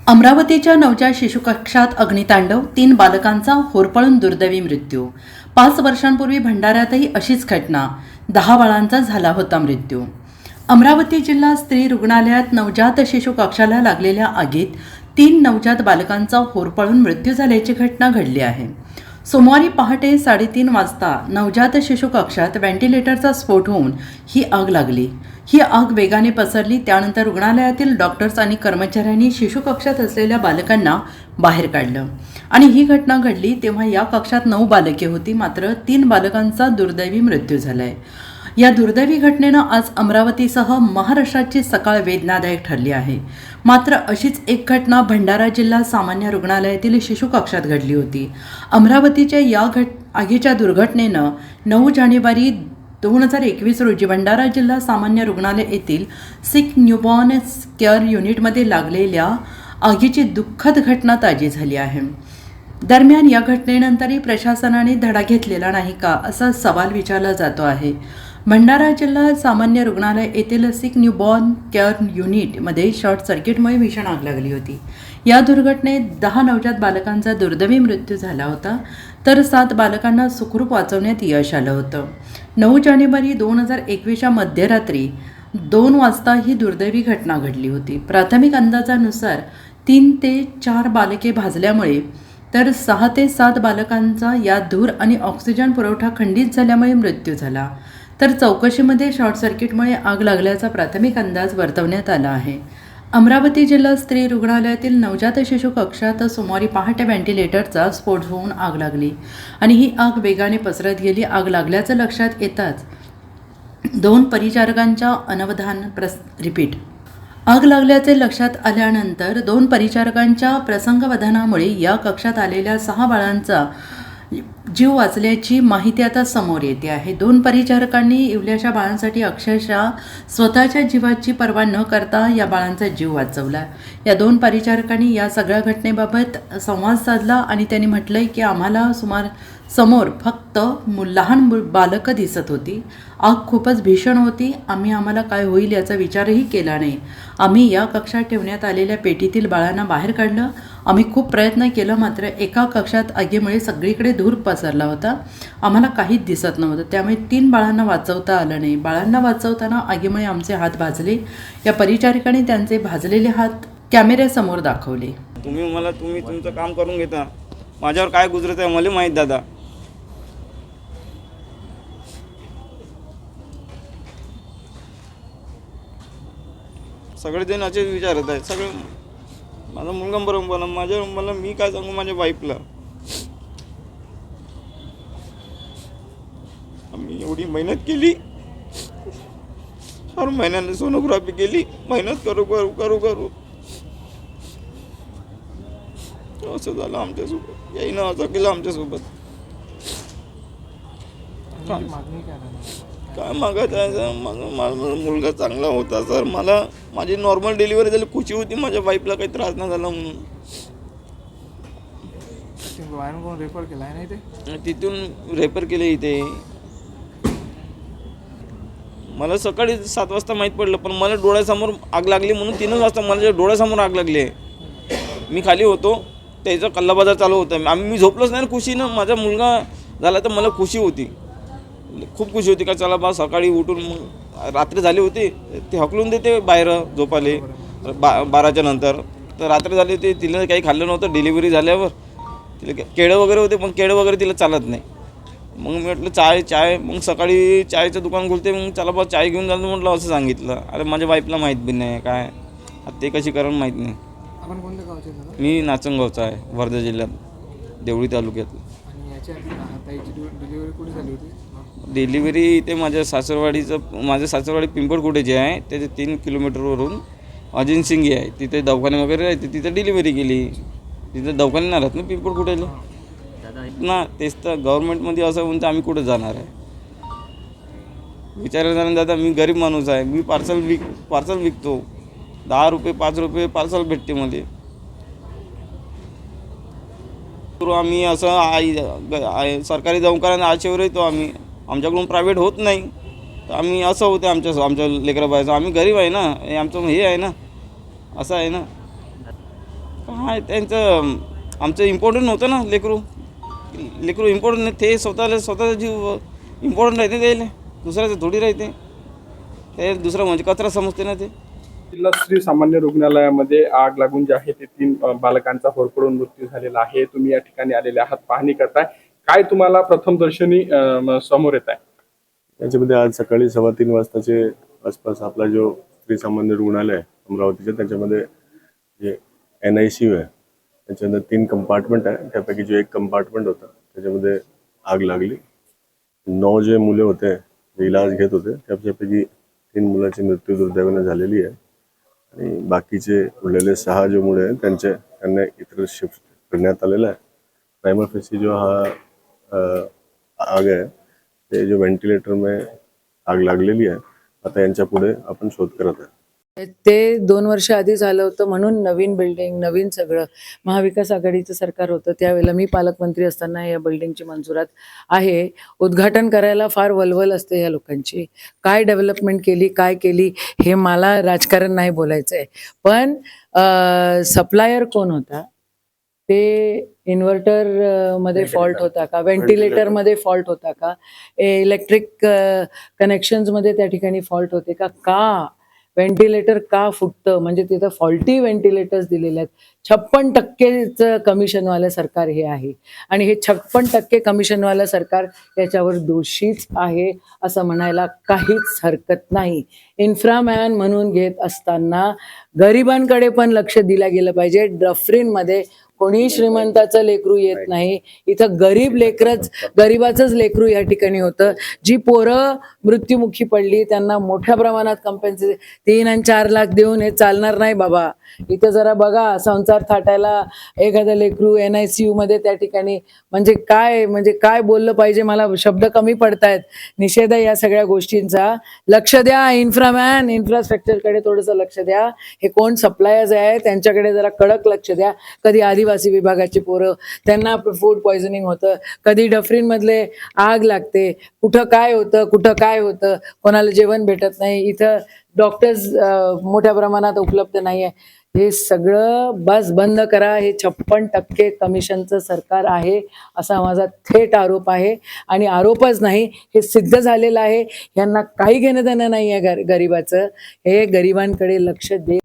अमरावतीच्या नवजात शिशुकक्षात अग्नितांडव, 3 बालकांचा होरपळून दुर्दैवी मृत्यू। 5 वर्षांपूर्वी भंडाऱ्यातही अशीच घटना, 10 बाळांचा झाला होता मृत्यू। अमरावती जिल्हा स्त्री रुग्णालयात नवजात शिशु कक्षाला लागलेल्या आगीत 3 नवजात बालकांचा होरपळून मृत्यू झाल्याची घटना घडली आहे। सोमवारी पहाटे 3:30 वाजता नवजात शिशु कक्षात व्हेंटिलेटरचा स्फोट होऊन ही आग लागली। ही आग वेगाने पसरली। त्यानंतर रुग्णालयातील डॉक्टर्स आणि कर्मचाऱ्यांनी शिशु कक्षात असलेल्या बालकांना बाहेर काढलं आणि ही घटना घडली तेव्हा या कक्षात 9 बालके होती, मात्र 3 बालकांचा दुर्दैवी मृत्यू झालाय। या दुर्दैवी घटनेनं आज अमरावतीसह महाराष्ट्राची सकाळ वेदनादायक ठरली आहे। मात्र अशीच एक घटना भंडारा जिल्हा सामान्य रुग्णालयातील शिशु कक्षात घडली होती। अमरावतीच्या या आगीच्या दुर्घटनेनं 9 जानेवारी 2021 रोजी भंडारा जिल्हा सामान्य रुग्णालय येथील सिक न्यूबॉर्न केअर युनिटमध्ये लागलेल्या आगीची दुःखद घटना ताजी झाली आहे। दरम्यान या घटनेनंतरही प्रशासनाने धडा घेतलेला नाही का, असा सवाल विचारला जातो आहे। भंडारा जिल्हा सामान्य रुग्णालय येथील सिक न्यूबॉर्न केअर युनिटमध्ये शॉर्ट सर्किटमुळे भीषण आग लागली होती। या दुर्घटनेत 10 नवजात बालकांचा दुर्दैवी मृत्यू झाला होता, तर 7 बालकांना सुखरूप वाचवण्यात यश आलं होतं। 9 जानेवारी 2021च्या मध्यरात्री 2 वाजता ही दुर्दैवी घटना घडली होती। प्राथमिक अंदाजानुसार 3 ते 4 बालके भाजल्यामुळे तर 6 ते 7 बालकांचा या धूर आणि ऑक्सिजन पुरवठा खंडित झाल्यामुळे मृत्यू झाला, तर चौकशीमध्ये शॉर्ट सर्किटमुळे आग लागल्याचा प्राथमिक अंदाज वर्तवण्यात आला आहे। अमरावती जिल्हा स्त्री रुग्णालयातील नवजात शिशु कक्षात सोमवारी पहाटे व्हेंटिलेटरचा स्फोट होऊन आग लागली आणि ही आग वेगाने पसरत गेली। आग लागल्याचं लक्षात येताच 2 परिचारकांच्या आग लागल्याचे लक्षात आल्यानंतर 2 परिचारकांच्या प्रसंगवधानामुळे या कक्षात आलेल्या 6 बाळांचा जीव वाचल्याची माहिती आता समोर येते आहे। 2 परिचारकांनी इवल्याशा बाळांसाठी अक्षरशः स्वतःच्या जीवाची पर्वा न करता या बाळांचा जीव वाचवला। या 2 परिचारकांनी या सगळ्या घटनेबाबत संवाद साधला आणि त्यांनी म्हटलंय की आम्हाला समोर फक्त लहान बालकं दिसत होती। आग खूपच भीषण होती। आम्हाला काय होईल याचा विचारही केला नाही। आम्ही या कक्षात ठेवण्यात आलेल्या पेटीतील बाळांना बाहेर काढलं। आम्ही खूप प्रयत्न केला, मात्र एका कक्षात आगीमुळे सगळीकडे धूर पसरला होता। आम्हाला काहीच दिसत नव्हतं, त्यामुळे 3 बाळांना वाचवता आलं नाही। बाळांना वाचवताना आगीमुळे आमचे हात भाजले। या परिचारिकाने त्यांचे भाजलेले हात कॅमेऱ्यासमोर दाखवले। तुम्ही तुमचं काम करून घेता, माझ्यावर काय गुजरत आहे मला माहीत दादा। सगळेजण असेच विचारत आहेत। सगळे माझा मुलगा बरोबर मला मी काय सांगू माझ्या वाईफला। आम्ही एवढी मेहनत केली, हर महिन्याने सोनोग्राफी केली, मेहनत करू असं झालं आमच्यासोबत। याईनं असं केलं आमच्यासोबत। काय मागत आहे सर, माझा मुलगा चांगला होता सर। माझी नॉर्मल डिलिव्हरी झाली, खुशी होती माझ्या वाईफला काही त्रास नाही झाला म्हणून। रेफर केला नाही ते, तिथून रेफर केले इथे। मला सकाळी 7 वाजता माहीत पडलं, पण मला डोळ्यासमोर आग लागली म्हणून 3 वाजता मला डोळ्यासमोर आग लागली आहे। मी खाली होतो, त्याचा कल्लाबाजार चालू होता। मी झोपलोच नाही खुशीनं। माझा मुलगा झाला तर मला खुशी होती, खूप खुशी होती का चला बा सकाळी उठून। रात्री झाली होती, ते हकलून देते बाहेर झोपाले 12च्या नंतर। तर रात्री झाली होती, तिला काही खाल्लं नव्हतं डिलिव्हरी झाल्यावर। तिला केळं वगैरे होते, पण केळं वगैरे तिला चालत नाही। मग मी म्हटलं चाय मग सकाळी चायचं दुकान खुलते, मग चला बा चाय घेऊन जातो म्हटलं, असं सांगितलं। अरे माझ्या वाईफला माहीत बी नाही काय ते कशी करून माहीत नाही। आपण कोणत्या गावचे दादा? मी नाचनगावचा आहे, वर्धा जिल्ह्यात, देवळी तालुक्यात। आणि याच्या ताईची डिलिव्हरी कुठे झाली होती? डिलिव्हरी इथे माझ्या सासरवाडी पिंपळकुटेची आहे, त्याचे 3 किलोमीटरवरून अजिनसिंगी आहे, तिथे दवाखाने वगैरे आहे, तिथे डिलिव्हरी केली। तिथे दवाखाने नाही राहत ना पिंपळकुटेला ना, तेच तर गव्हर्नमेंटमध्ये असं म्हणतं आम्ही कुठं जाणार आहे। विचारायला दादा, मी गरीब माणूस आहे, मी पार्सल विकतो। 10 रुपये 5 रुपये पार्सल भेटते मला। आम्ही असं सरकारी दवाखान्यात आशेवर येतो आम्ही, आमच्याकडून प्रायव्हेट होत नाही, तर आम्ही असं होतं आमच्या लेकराबाईचं। आम्ही गरीब आहे ना, हे आमचं हे आहे ना, असं आहे ना। काय त्यांचं आमचं इम्पॉर्टंट नव्हतं ना लेकरू इम्पॉर्टंट नाही ते स्वतःचा जीव इम्पॉर्टंट राहते त्याला दुसऱ्याचं थोडी राहते ते दुसरं म्हणजे कचरा समजते ना ते. जिल्हा स्त्री सामान्य रुग्णालयामध्ये आग लागून जे आहे ते 3 बालकांचा होरपळून मृत्यू झालेला आहे. तुम्ही या ठिकाणी आलेले आहात, पाहणी करताय. काय तुम्हाला प्रथमदर्शनी समोर येत आहे? याच्यामध्ये आज सकाळी 3:15 वाजताचे आसपास आपला जो स्त्री सामान्य रुग्णालय अमरावतीच्या त्याच्यामध्ये जे NICU आहे त्याच्यामध्ये 3 कंपार्टमेंट आहे. त्यापैकी जो एक कंपार्टमेंट होता त्याच्यामध्ये आग लागली. 9 जे मुले होते जे इलाज घेत होते त्यापैकी 3 मुलांची मृत्यू दुर्दैवाने झालेली आहे आणि बाकीचे उरलेले 6 जे मुले आहेत त्यांना इतर शिफ्ट करण्यात आलेलं आहे. प्रायमरी फेसी जो हा आग आहे ते जो व्हेंटिलेटर में आग लागलेली आहे. आता यांच्या पुढे आपण शोध करत आहे. ते 2 वर्ष आधी झालं होतं म्हणून नवीन बिल्डिंग नवीन सगळं महाविकास आघाडीचं सरकार होतं त्यावेळेला मी पालकमंत्री असताना या बिल्डिंगची मंजुरात आहे. उद्घाटन करायला फार वलवल असते या लोकांची. काय डेव्हलपमेंट केली काय केली हे मला राजकारण नाही बोलायचं आहे. पण सप्लायर कोण होता ते इन्व्हर्टर मध्ये फॉल्ट होता का व्हेंटिलेटर मध्ये फॉल्ट होता का इलेक्ट्रिक कनेक्शन्स मध्ये त्या ठिकाणी फॉल्ट होते का व्हेंटिलेटर का फुटतं म्हणजे तिथं फॉल्टी व्हेंटिलेटर्स दिलेले आहेत. 56% कमिशनवालं सरकार हे आहे आणि हे 56% कमिशनवालं सरकार याच्यावर दोषीच आहे असं म्हणायला काहीच हरकत नाही. इन्फ्रामॅन म्हणून घेत असताना गरिबांकडे पण लक्ष दिलं गेलं पाहिजे. डफरीनमध्ये कोणी श्रीमंताचं लेकरू येत नाही. इथं गरीबाचंच लेकरू या ठिकाणी होतं. जी पोरं मृत्युमुखी पडली त्यांना मोठ्या प्रमाणात कंपेन्सेशन 3 आणि 4 लाख देऊन हे चालणार नाही बाबा. इथं जरा बघा संसार थाटायला एखादं लेकरू NICU मध्ये त्या ठिकाणी म्हणजे काय बोललं पाहिजे. मला शब्द कमी पडतायत. निषेध आहे या सगळ्या गोष्टींचा. लक्ष द्या इन्फ्रामॅन इन्फ्रास्ट्रक्चरकडे थोडंसं लक्ष द्या. हे कोण सप्लायर्स आहे त्यांच्याकडे जरा कडक लक्ष द्या. कधी आदिवासी विभागाची पोरं त्यांना फूड पॉयझनिंग होतं कधी डफरीनमधले आग लागते. कुठं काय होतं कोणाला जेवण भेटत नाही. इथं डॉक्टर्स मोठ्या प्रमाणात उपलब्ध नाही आहे. हे सगळं बंद करा. हे 56% कमिशनचं सरकार आहे असा माझा थेट आरोप आहे आणि आरोपच नाही हे सिद्ध झालेलं आहे. यांना काही घेणं देणं नाही आहे गरिबाचं. हे गरिबांकडे लक्ष दे.